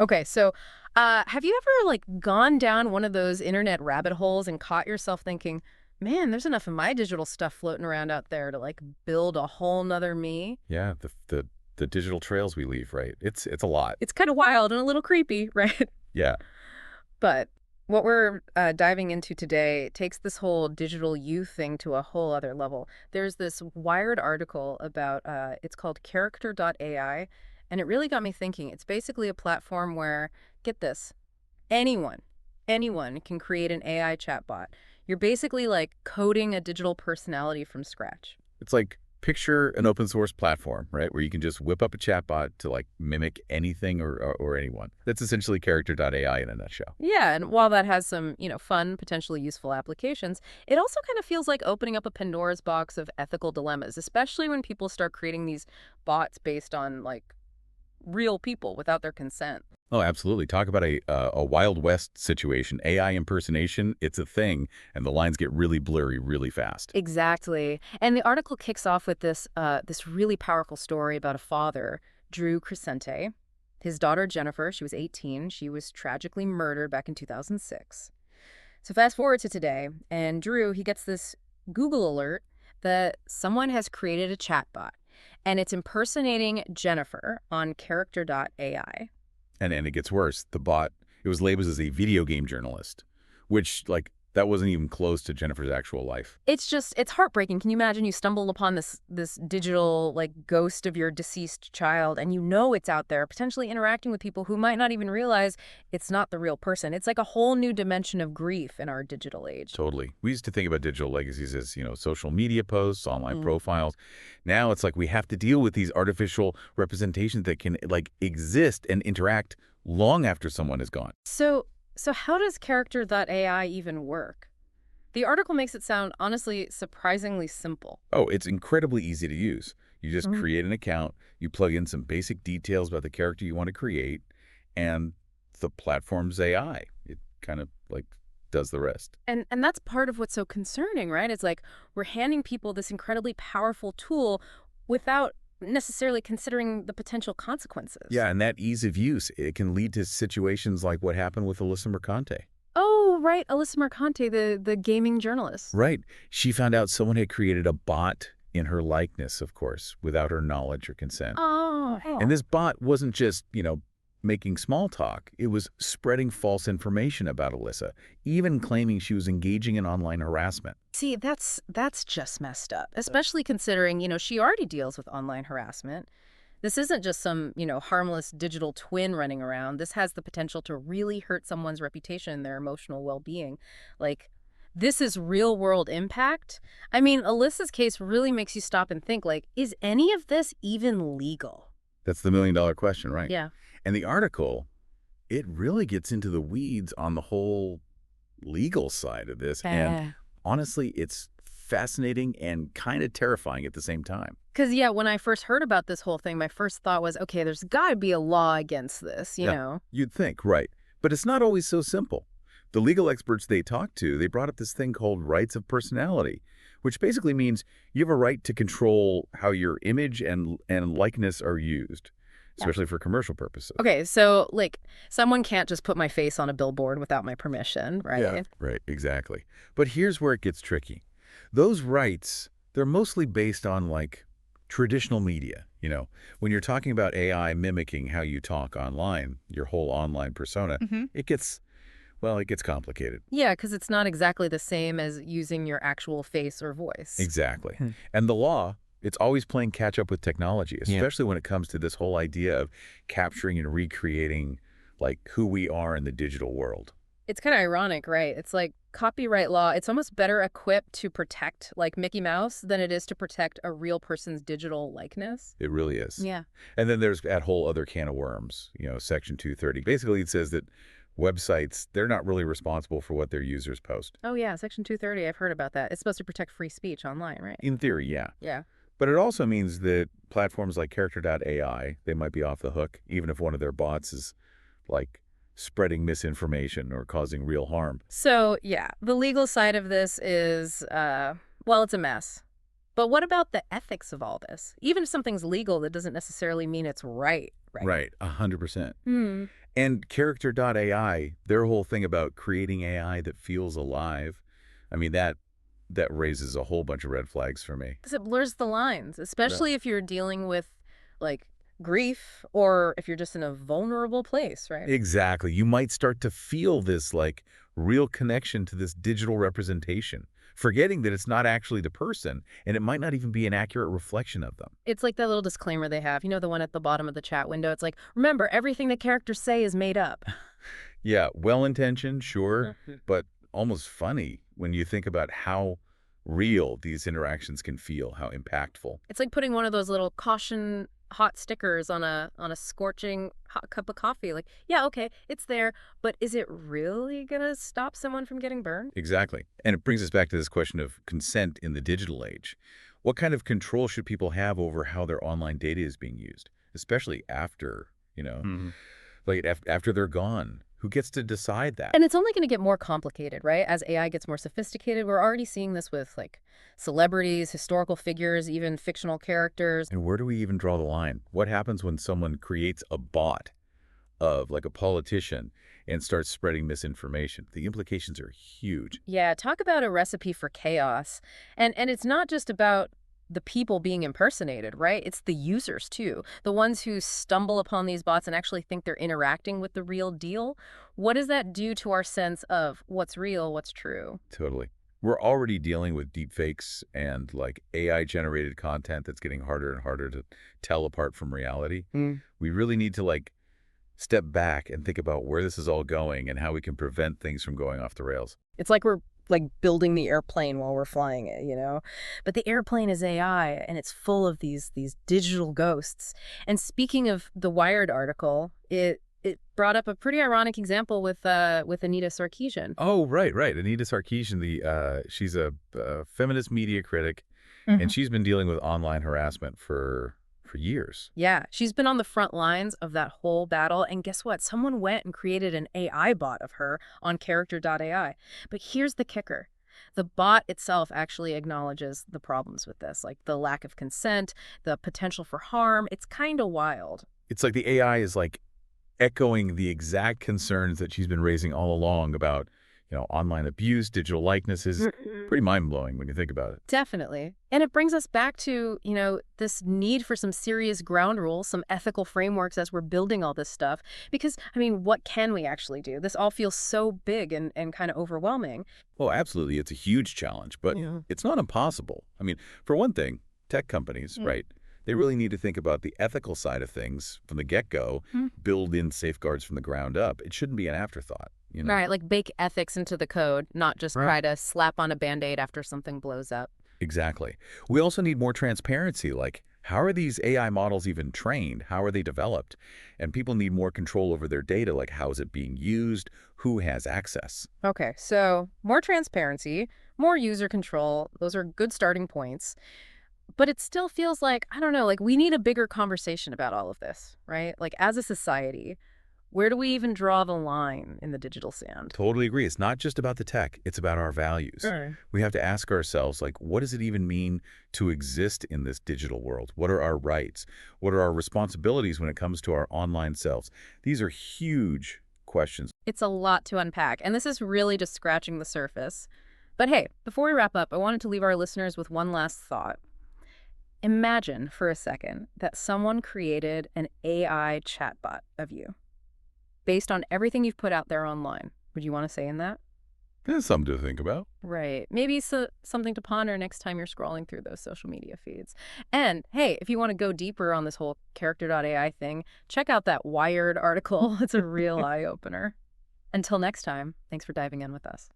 Okay, so have you ever like gone down one of those internet rabbit holes and caught yourself thinking, man, there's enough of my digital stuff floating around out there to like build a whole nother me? Yeah, the digital trails we leave, right? It's a lot. It's kind of wild and a little creepy, right? Yeah. But what we're diving into today takes this whole digital youth thing to a whole other level. There's this Wired article about, it's called Character.AI, and it really got me thinking. It's basically a platform where, get this, anyone, anyone can create an AI chatbot. You're basically like coding a digital personality from scratch. It's like picture an open source platform, right? Where you can just whip up a chatbot to like mimic anything or anyone. That's essentially Character.AI in a nutshell. Yeah, and while that has some, fun, potentially useful applications, it also kind of feels like opening up a Pandora's box of ethical dilemmas, especially when people start creating these bots based on like real people without their consent. Oh, absolutely. Talk about a Wild West situation. AI impersonation, it's a thing, and the lines get really blurry really fast. Exactly. And the article kicks off with this really powerful story about a father, Drew Crescente. His daughter Jennifer, she was 18. She was tragically murdered back in 2006. So fast forward to today, and Drew, he gets this Google alert that someone has created a chatbot, and it's impersonating Jennifer on Character.AI. And it gets worse. The bot, it was labeled as a video game journalist, which, like, that wasn't even close to Jennifer's actual life. It's heartbreaking. Can you imagine you stumble upon this digital like ghost of your deceased child, and you know it's out there potentially interacting with people who might not even realize it's not the real person. It's like a whole new dimension of grief in our digital age. Totally. We used to think about digital legacies as, social media posts, online profiles. Now it's like we have to deal with these artificial representations that can, like, exist and interact long after someone is gone. So how does Character.AI even work? The article makes it sound, honestly, surprisingly simple. Oh, it's incredibly easy to use. You just Mhm. create an account, you plug in some basic details about the character you want to create, and the platform's AI. It kind of, like, does the rest. And that's part of what's so concerning, right? It's like we're handing people this incredibly powerful tool without necessarily considering the potential consequences. Yeah, and that ease of use, it can lead to situations like what happened with Alyssa Mercante. Oh, right, Alyssa Mercante, the gaming journalist. Right. She found out someone had created a bot in her likeness, of course, without her knowledge or consent. Oh. And this bot wasn't just, making small talk. It was spreading false information about Alyssa, even claiming she was engaging in online harassment. See, that's just messed up, especially considering, she already deals with online harassment. This isn't just some, harmless digital twin running around. This has the potential to really hurt someone's reputation and their emotional well-being. Like, this is real-world impact. I mean, Alyssa's case really makes you stop and think, like, is any of this even legal? That's the million-dollar question, right? Yeah. And the article, it really gets into the weeds on the whole legal side of this. And honestly, it's fascinating and kind of terrifying at the same time. Because, yeah, when I first heard about this whole thing, my first thought was, okay, there's got to be a law against this, you know? You'd think, right. But it's not always so simple. The legal experts they talked to, they brought up this thing called rights of personality, which basically means you have a right to control how your image and likeness are used, especially for commercial purposes. Okay, so, like, someone can't just put my face on a billboard without my permission, right? Yeah, right, exactly. But here's where it gets tricky. Those rights, they're mostly based on, like, traditional media. When you're talking about AI mimicking how you talk online, your whole online persona, it gets complicated. Yeah, because it's not exactly the same as using your actual face or voice. Exactly. And the law, it's always playing catch up with technology, especially when it comes to this whole idea of capturing and recreating, like, who we are in the digital world. It's kind of ironic, right? It's like copyright law, it's almost better equipped to protect, like, Mickey Mouse than it is to protect a real person's digital likeness. It really is. Yeah. And then there's that whole other can of worms, Section 230. Basically, it says that websites, they're not really responsible for what their users post. Oh, yeah, Section 230, I've heard about that. It's supposed to protect free speech online, right? In theory, yeah. Yeah. But it also means that platforms like Character.AI, they might be off the hook, even if one of their bots is, like, spreading misinformation or causing real harm. So, yeah, the legal side of this is, well, it's a mess. But what about the ethics of all this? Even if something's legal, that doesn't necessarily mean it's right, right? Right, 100%. And Character.AI, their whole thing about creating AI that feels alive, I mean, that raises a whole bunch of red flags for me. Because it blurs the lines, Yeah. especially if you're dealing with, like, grief or if you're just in a vulnerable place, right? Exactly. You might start to feel this like real connection to this digital representation, forgetting that it's not actually the person and it might not even be an accurate reflection of them. It's like that little disclaimer they have, the one at the bottom of the chat window. It's like, remember, everything the characters say is made up. Yeah, well-intentioned, sure, Mhm. but almost funny when you think about how real these interactions can feel, how impactful. It's like putting one of those little caution hot stickers on a scorching hot cup of coffee. Like, yeah, okay, it's there, but is it really gonna stop someone from getting burned? Exactly. And it brings us back to this question of consent in the digital age. What kind of control should people have over how their online data is being used, especially after, like after they're gone? Who gets to decide that? And it's only going to get more complicated, right? As AI gets more sophisticated, we're already seeing this with like celebrities, historical figures, even fictional characters. And where do we even draw the line? What happens when someone creates a bot of like a politician and starts spreading misinformation? The implications are huge. Yeah, talk about a recipe for chaos. And it's not just about the people being impersonated, right? It's the users too. The ones who stumble upon these bots and actually think they're interacting with the real deal. What does that do to our sense of what's real, what's true? Totally. We're already dealing with deepfakes and like AI generated content that's getting harder and harder to tell apart from reality. Mm. We really need to like step back and think about where this is all going and how we can prevent things from going off the rails. It's like we're like building the airplane while we're flying it. But the airplane is AI and it's full of these digital ghosts. And speaking of the Wired article, it brought up a pretty ironic example with Anita Sarkeesian. Oh, right, right. Anita Sarkeesian, she's a feminist media critic, and she's been dealing with online harassment for years. Yeah, she's been on the front lines of that whole battle. And guess what? Someone went and created an AI bot of her on Character.AI. But here's the kicker. The bot itself actually acknowledges the problems with this, like the lack of consent, the potential for harm. It's kind of wild. It's like the AI is like echoing the exact concerns that she's been raising all along about, online abuse, digital likenesses. Pretty mind-blowing when you think about it. Definitely. And it brings us back to, this need for some serious ground rules, some ethical frameworks as we're building all this stuff. Because, I mean, what can we actually do? This all feels so big and kind of overwhelming. Well, absolutely. It's a huge challenge, but Yeah. it's not impossible. I mean, for one thing, tech companies, right? They really need to think about the ethical side of things from the get-go, Hmm. build in safeguards from the ground up. It shouldn't be an afterthought. Right, like bake ethics into the code, not just Right. try to slap on a Band-Aid after something blows up. Exactly. We also need more transparency, like how are these AI models even trained? How are they developed? And people need more control over their data, like how is it being used? Who has access? Okay, so more transparency, more user control, those are good starting points. But it still feels like, I don't know, like we need a bigger conversation about all of this, right? Like as a society, where do we even draw the line in the digital sand? Totally agree. It's not just about the tech, it's about our values. Right. We have to ask ourselves, like, what does it even mean to exist in this digital world? What are our rights? What are our responsibilities when it comes to our online selves? These are huge questions. It's a lot to unpack, and this is really just scratching the surface. But hey, before we wrap up, I wanted to leave our listeners with one last thought. Imagine for a second that someone created an AI chatbot of you based on everything you've put out there online. Would you want to say in that? That's something to think about. Right. Maybe something to ponder next time you're scrolling through those social media feeds. And hey, if you want to go deeper on this whole Character.AI thing, check out that Wired article. It's a real eye opener. Until next time, thanks for diving in with us.